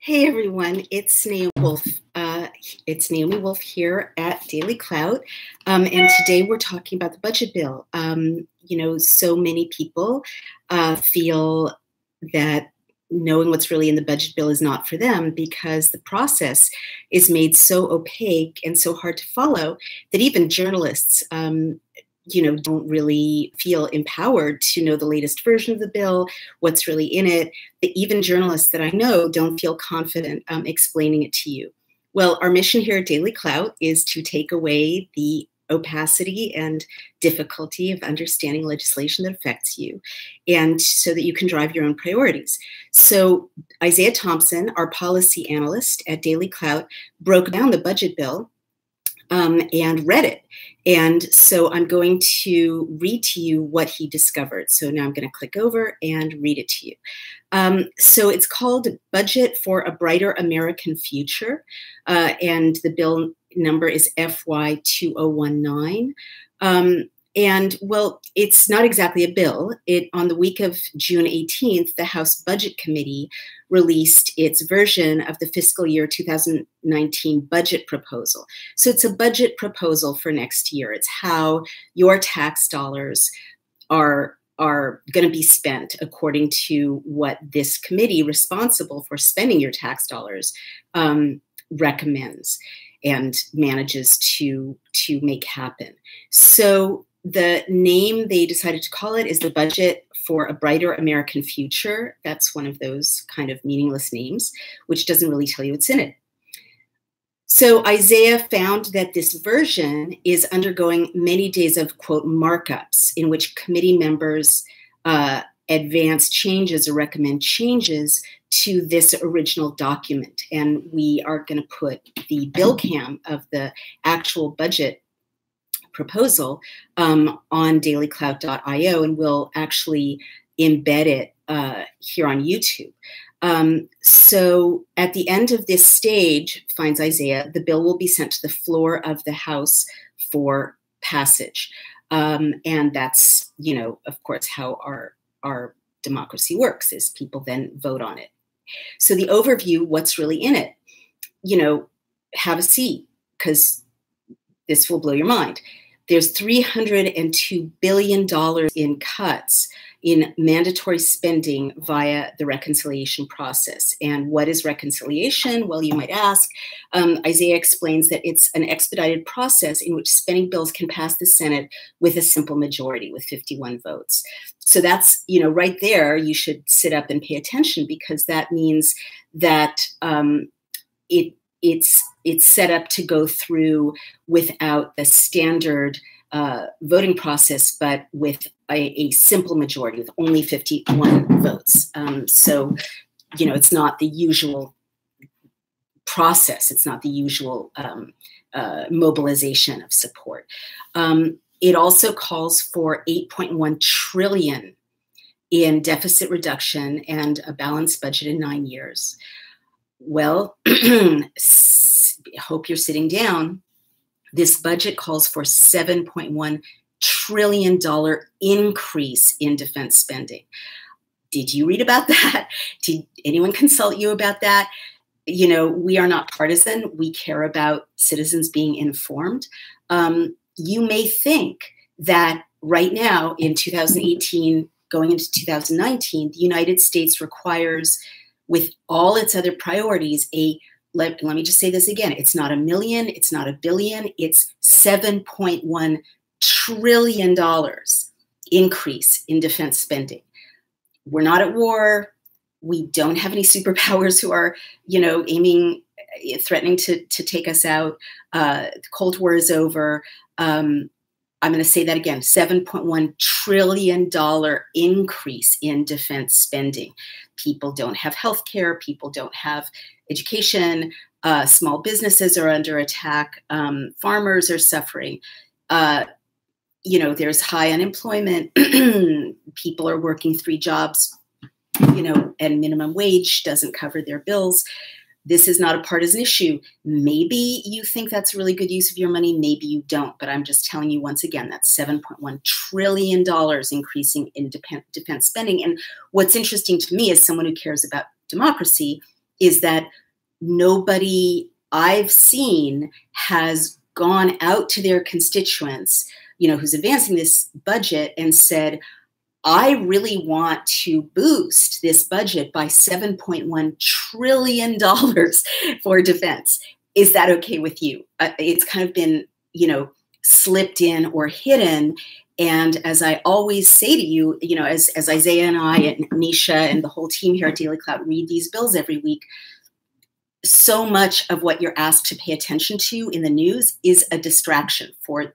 Hey everyone, it's Naomi Wolf. It's Naomi Wolf here at Daily Clout, and today we're talking about the budget bill. So many people feel that knowing what's really in the budget bill is not for them because the process is made so opaque and so hard to follow that even journalists don't really feel empowered to know the latest version of the bill, what's really in it. Even journalists that I know don't feel confident explaining it to you. Well, our mission here at Daily Clout is to take away the opacity and difficulty of understanding legislation that affects you, and so that you can drive your own priorities. So Isaiah Thompson, our policy analyst at Daily Clout, broke down the budget bill and read it. And so I'm going to read to you what he discovered. So now I'm going to click over and read it to you. So it's called Budget for a Brighter American Future, and the bill number is FY 2019. And well, it's not exactly a bill. On the week of June 18th, the House Budget Committee released its version of the fiscal year 2019 budget proposal. So it's a budget proposal for next year. It's how your tax dollars are going to be spent according to what this committee responsible for spending your tax dollars recommends and manages to make happen. So the name they decided to call it is the Budget for a Brighter American Future. That's one of those kind of meaningless names, which doesn't really tell you what's in it. So Isaiah found that this version is undergoing many days of, quote, markups in which committee members advance changes or recommend changes to this original document. And we are going to put the bill cam of the actual budget proposal on dailyclout.io, and we'll actually embed it here on YouTube. So at the end of this stage, finds Isaiah, the bill will be sent to the floor of the House for passage. And that's, of course, how our democracy works, is people then vote on it. So the overview, what's really in it, have a seat, because this will blow your mind. There's $302 billion in cuts in mandatory spending via the reconciliation process. And what is reconciliation? Well, you might ask. Isaiah explains that it's an expedited process in which spending bills can pass the Senate with a simple majority, with 51 votes. So that's, right there, you should sit up and pay attention, because that means that it's set up to go through without the standard voting process, but with a simple majority, with only 51 votes. So, it's not the usual process. It's not the usual mobilization of support. It also calls for $8.1 trillion in deficit reduction and a balanced budget in 9 years. Well, hope you're sitting down. This budget calls for $7.1 trillion increase in defense spending. Did you read about that? Did anyone consult you about that? We are not partisan. We care about citizens being informed. You may think that right now in 2018, going into 2019, the United States requires, with all its other priorities, let me just say this again. It's not a million. It's not a billion. It's $7.1 trillion increase in defense spending. We're not at war. We don't have any superpowers who are, threatening to take us out. The Cold War is over. I'm going to say that again, $7.1 trillion increase in defense spending. People don't have health care. People don't have education. Small businesses are under attack. Farmers are suffering. There's high unemployment. People are working 3 jobs, and minimum wage doesn't cover their bills. This is not a partisan issue. Maybe you think that's a really good use of your money. Maybe you don't. But I'm just telling you once again, that's $7.1 trillion increasing in defense spending. And what's interesting to me as someone who cares about democracy is that nobody I've seen has gone out to their constituents, who's advancing this budget and said, I really want to boost this budget by $7.1 trillion for defense. Is that okay with you? It's kind of been, slipped in or hidden. And as I always say to you, as Isaiah and I and Nisha and the whole team here at Daily Cloud read these bills every week, so much of what you're asked to pay attention to in the news is a distraction for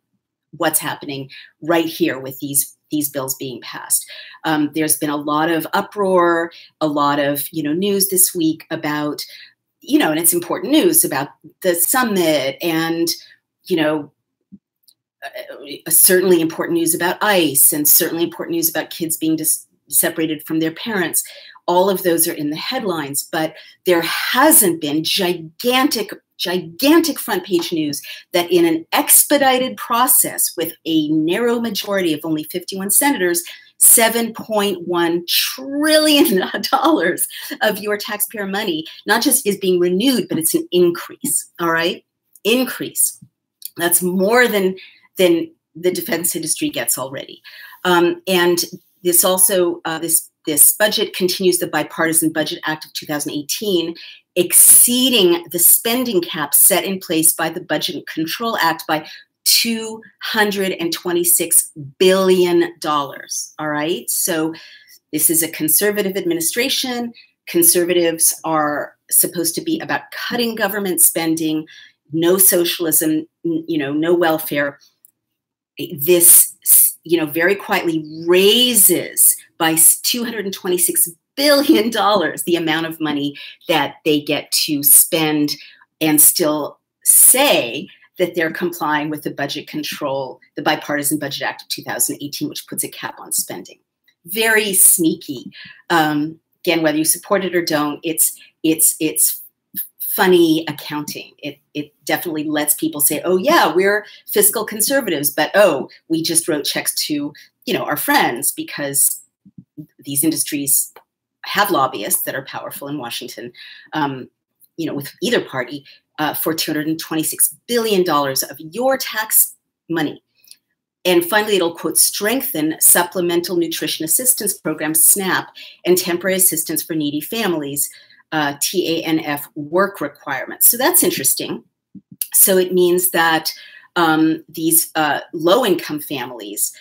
what's happening right here with these bills being passed. There's been a lot of uproar, a lot of, news this week about, and it's important news about the summit and, certainly important news about ICE and certainly important news about kids being separated from their parents. All of those are in the headlines, but there hasn't been gigantic front page news that in an expedited process with a narrow majority of only 51 senators, $7.1 trillion of your taxpayer money not just is being renewed, but it's an increase, all right? Increase. That's more than the defense industry gets already. And this also, this budget continues the Bipartisan Budget Act of 2018, exceeding the spending cap set in place by the Budget Control Act by $226 billion, all right? So this is a conservative administration. Conservatives are supposed to be about cutting government spending, no socialism, no welfare. This, very quietly raises by $226 billion the amount of money that they get to spend and still say that they're complying with the the Bipartisan Budget Act of 2018, which puts a cap on spending. Very sneaky. Again, whether you support it or don't, it's funny accounting. It definitely lets people say, oh yeah, we're fiscal conservatives, but oh, we just wrote checks to, our friends because these industries have lobbyists that are powerful in Washington, with either party for $226 billion of your tax money. And finally, it'll, quote, strengthen Supplemental Nutrition Assistance Program, SNAP, and temporary assistance for needy families, TANF work requirements. So that's interesting. So it means that these low-income families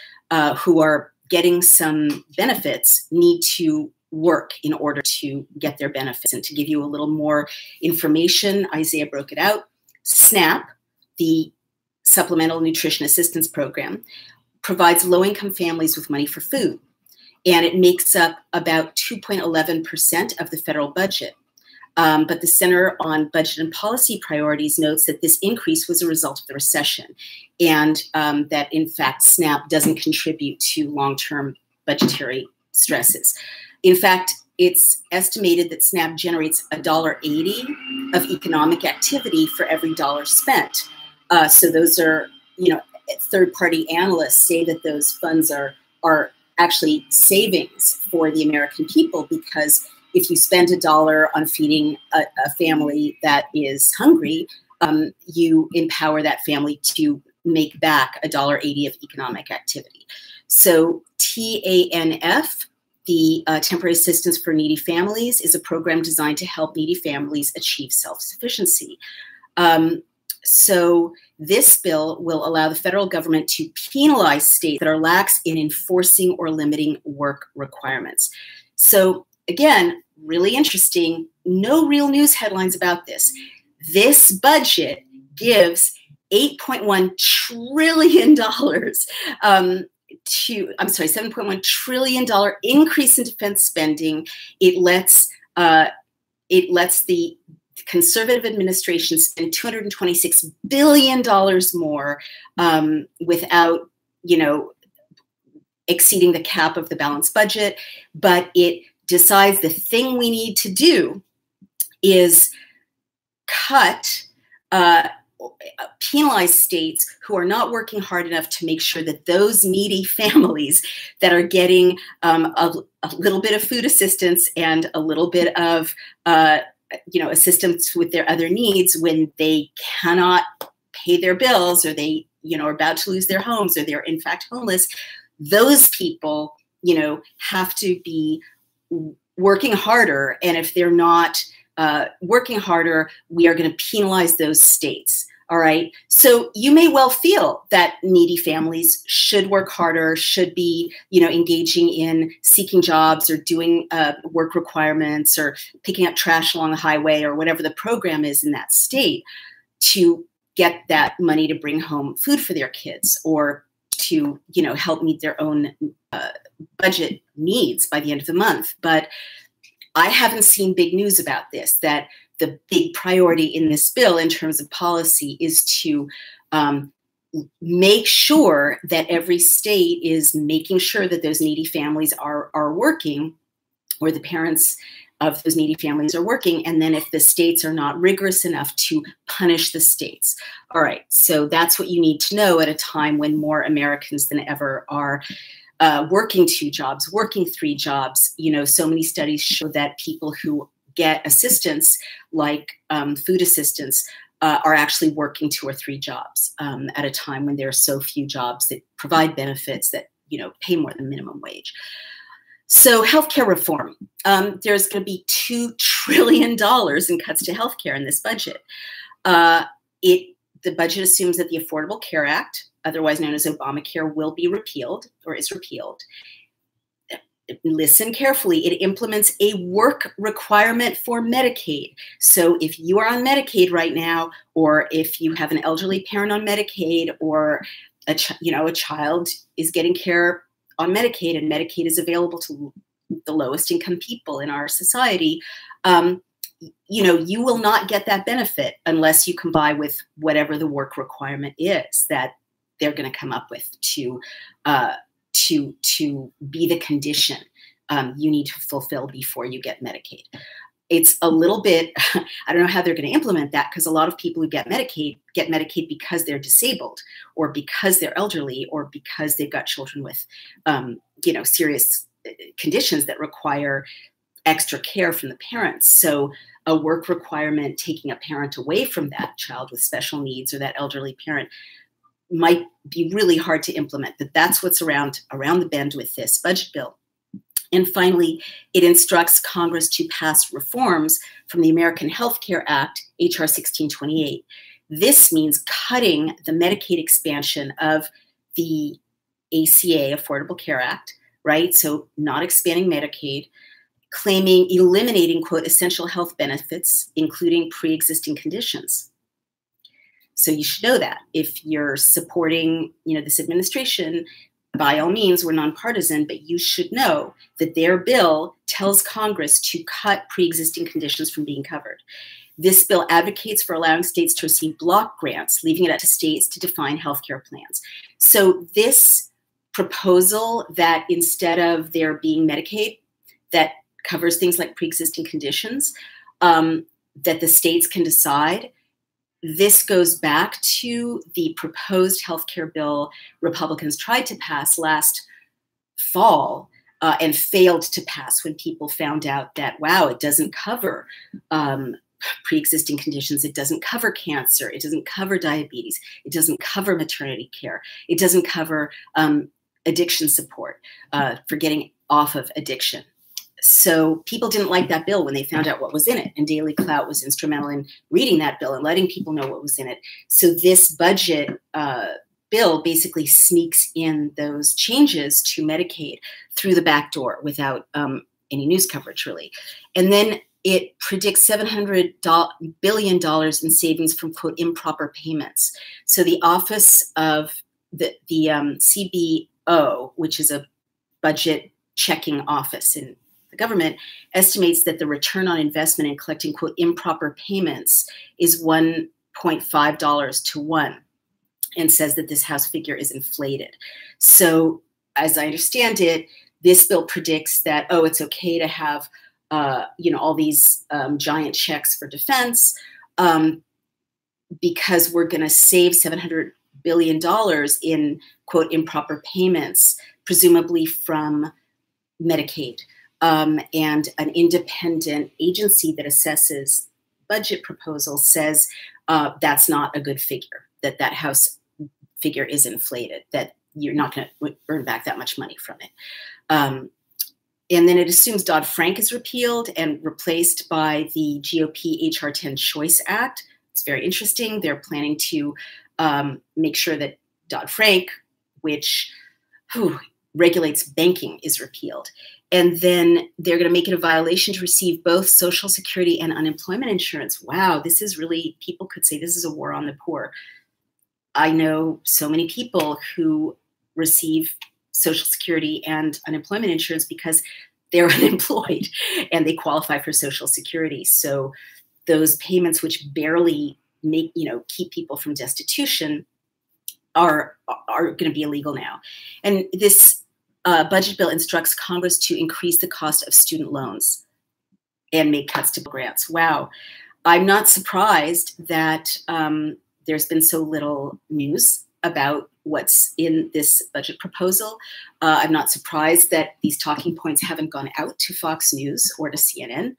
who are getting some benefits need to work in order to get their benefits. And to give you a little more information, Isaiah broke it out. SNAP, the Supplemental Nutrition Assistance Program, provides low-income families with money for food. And it makes up about 2.11% of the federal budget. But the Center on Budget and Policy Priorities notes that this increase was a result of the recession and that, in fact, SNAP doesn't contribute to long-term budgetary stresses. In fact, it's estimated that SNAP generates $1.80 of economic activity for every dollar spent. So those are, third-party analysts say that those funds are actually savings for the American people, because if you spend $1 on feeding a family that is hungry, you empower that family to make back $1.80 of economic activity. So TANF, the Temporary Assistance for Needy Families, is a program designed to help needy families achieve self-sufficiency. So this bill will allow the federal government to penalize states that are lax in enforcing or limiting work requirements. So again, really interesting. No real news headlines about this. This budget gives $8.1 trillion $7.1 trillion increase in defense spending. It lets the conservative administration spend $226 billion more without, exceeding the cap of the balanced budget. But it decides the thing we need to do is penalize states who are not working hard enough to make sure that those needy families that are getting a little bit of food assistance and a little bit of assistance with their other needs when they cannot pay their bills, or they, are about to lose their homes, or they're in fact homeless. Those people, have to be working harder. And if they're not working harder, we are going to penalize those states. All right. So you may well feel that needy families should work harder, should be, engaging in seeking jobs or doing work requirements or picking up trash along the highway or whatever the program is in that state to get that money to bring home food for their kids, or to, help meet their own budget needs by the end of the month. But I haven't seen big news about this, that the big priority in this bill in terms of policy is to make sure that every state is making sure that those needy families are working, or the parents of those needy families are working. And then if the states are not rigorous enough, to punish the states. All right, so that's what you need to know at a time when more Americans than ever are working 2 jobs, working 3 jobs. So many studies show that people who get assistance, like food assistance, are actually working 2 or 3 jobs at a time when there are so few jobs that provide benefits that, pay more than minimum wage. So healthcare reform, there's going to be $2 trillion in cuts to healthcare in this budget. The budget assumes that the Affordable Care Act, otherwise known as Obamacare, will be repealed, or is repealed. Listen carefully. It implements a work requirement for Medicaid. So if you are on Medicaid right now, or if you have an elderly parent on Medicaid, or a child is getting care on Medicaid, and Medicaid is available to the lowest income people in our society, you will not get that benefit unless you comply with whatever the work requirement is that they're going to come up with to be the condition you need to fulfill before you get Medicaid. It's a little bit, I don't know how they're going to implement that, because a lot of people who get Medicaid because they're disabled, or because they're elderly, or because they've got children with, serious conditions that require extra care from the parents. So a work requirement taking a parent away from that child with special needs, or that elderly parent, might be really hard to implement. But that's what's around the bend with this budget bill. And finally, it instructs Congress to pass reforms from the American Health Care Act, H.R. 1628. This means cutting the Medicaid expansion of the ACA, Affordable Care Act, right? So not expanding Medicaid, eliminating, quote, essential health benefits, including pre-existing conditions. So you should know that. If you're supporting, this administration, by all means, we're nonpartisan, but you should know that their bill tells Congress to cut pre-existing conditions from being covered. This bill advocates for allowing states to receive block grants, leaving it up to states to define healthcare plans. So this proposal that instead of there being Medicaid that covers things like pre-existing conditions, that the states can decide, this goes back to the proposed healthcare bill Republicans tried to pass last fall and failed to pass when people found out that, wow, it doesn't cover pre-existing conditions. It doesn't cover cancer. It doesn't cover diabetes. It doesn't cover maternity care. It doesn't cover addiction support for getting off of addiction. So people didn't like that bill when they found out what was in it. And Daily Clout was instrumental in reading that bill and letting people know what was in it. So this budget bill basically sneaks in those changes to Medicaid through the back door without any news coverage, really. And then it predicts $700 billion in savings from, quote, improper payments. So the Office of the CBO, which is a budget checking office in the government, estimates that the return on investment in collecting, quote, improper payments is $1.5 to 1, and says that this house figure is inflated. So as I understand it, this bill predicts that, oh, it's okay to have, all these giant checks for defense because we're going to save $700 billion in, quote, improper payments, presumably from Medicaid. and an independent agency that assesses budget proposals says that's not a good figure, that House figure is inflated, that you're not going to earn back that much money from it. And then it assumes Dodd-Frank is repealed and replaced by the GOP H.R. 10 Choice Act. It's very interesting. They're planning to make sure that Dodd-Frank, which regulates banking, is repealed. And then they're going to make it a violation to receive both Social Security and unemployment insurance. Wow, this is really, people could say this is a war on the poor. I know so many people who receive Social Security and unemployment insurance because they're unemployed and they qualify for Social Security. So those payments, which barely make, keep people from destitution, are going to be illegal now. And this budget bill instructs Congress to increase the cost of student loans and make cuts to grants. Wow. I'm not surprised that there's been so little news about what's in this budget proposal. I'm not surprised that these talking points haven't gone out to Fox News or to CNN,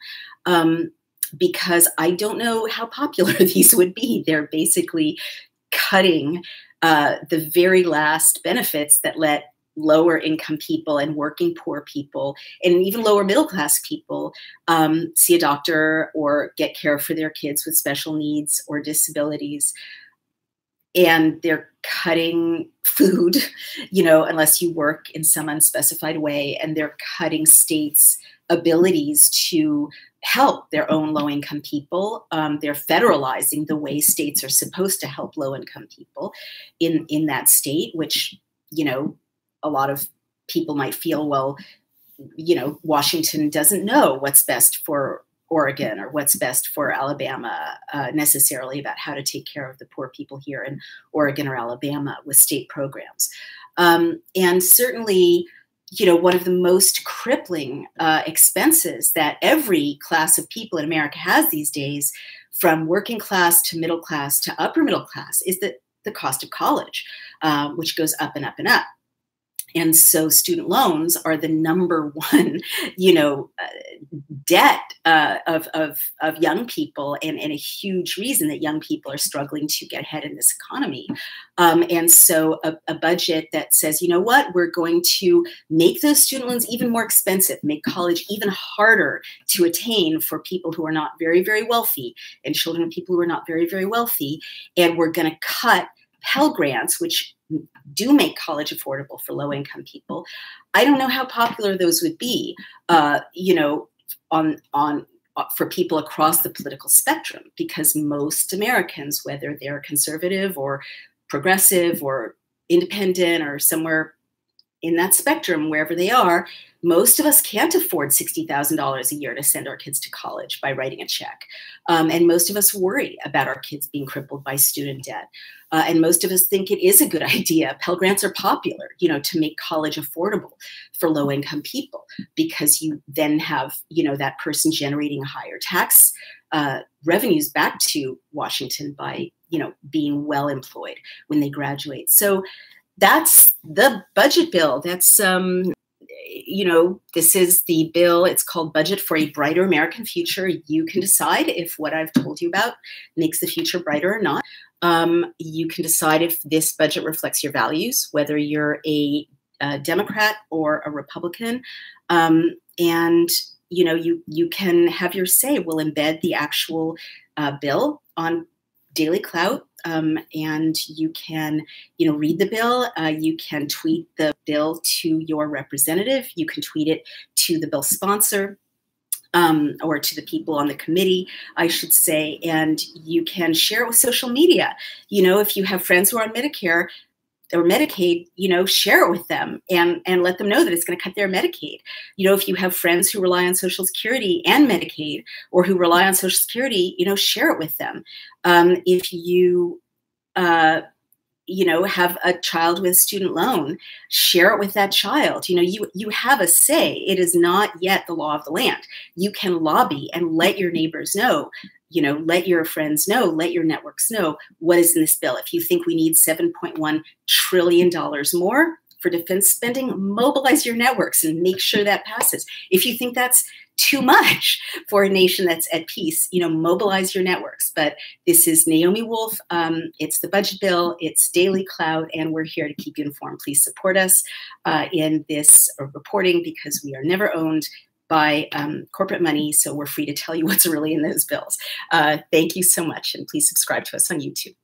because I don't know how popular these would be. They're basically cutting the very last benefits that let lower income people and working poor people and even lower middle class people see a doctor or get care for their kids with special needs or disabilities. And they're cutting food, unless you work in some unspecified way, and they're cutting states' abilities to help their own low-income people. They're federalizing the way states are supposed to help low-income people in that state, which, a lot of people might feel, well, Washington doesn't know what's best for Oregon or what's best for Alabama necessarily about how to take care of the poor people here in Oregon or Alabama with state programs. And certainly, one of the most crippling expenses that every class of people in America has these days, from working class to middle class to upper middle class, is the cost of college, which goes up and up and up. And so student loans are the number one, debt of young people, and a huge reason that young people are struggling to get ahead in this economy. And so a budget that says, we're going to make those student loans even more expensive, make college even harder to attain for people who are not very, very wealthy and children of people who are not very, very wealthy. And we're going to cut Pell grants, which do make college affordable for low-income people. I don't know how popular those would be, for people across the political spectrum, because most Americans, whether they're conservative or progressive or independent or somewhere in that spectrum, wherever they are, most of us can't afford $60,000 a year to send our kids to college by writing a check. And most of us worry about our kids being crippled by student debt. And most of us think it is a good idea. Pell grants are popular, to make college affordable for low-income people, because you then have, that person generating higher tax revenues back to Washington by, being well employed when they graduate. So that's the budget bill. That's, this is the bill. It's called Budget for a Brighter American Future. You can decide if what I've told you about makes the future brighter or not. You can decide if this budget reflects your values, whether you're a Democrat or a Republican. And, you can have your say. We'll embed the actual bill on Daily Clout. And you can, read the bill. You can tweet the bill to your representative. You can tweet it to the bill sponsor, or to the people on the committee, I should say. And you can share it with social media. If you have friends who are on Medicare or Medicaid, share it with them and let them know that it's going to cut their Medicaid. If you have friends who rely on Social Security and Medicaid, or who rely on Social Security, share it with them. If you, have a child with student loan, share it with that child. You have a say. It is not yet the law of the land. You can lobby and let your neighbors know, let your friends know, let your networks know what is in this bill. If you think we need $7.1 trillion more, for defense spending, mobilize your networks and make sure that passes. If you think that's too much for a nation that's at peace, mobilize your networks. But this is Naomi Wolf. It's the budget bill. It's Daily Cloud, and we're here to keep you informed. Please support us in this reporting, because we are never owned by corporate money, so we're free to tell you what's really in those bills. Thank you so much, and please subscribe to us on YouTube.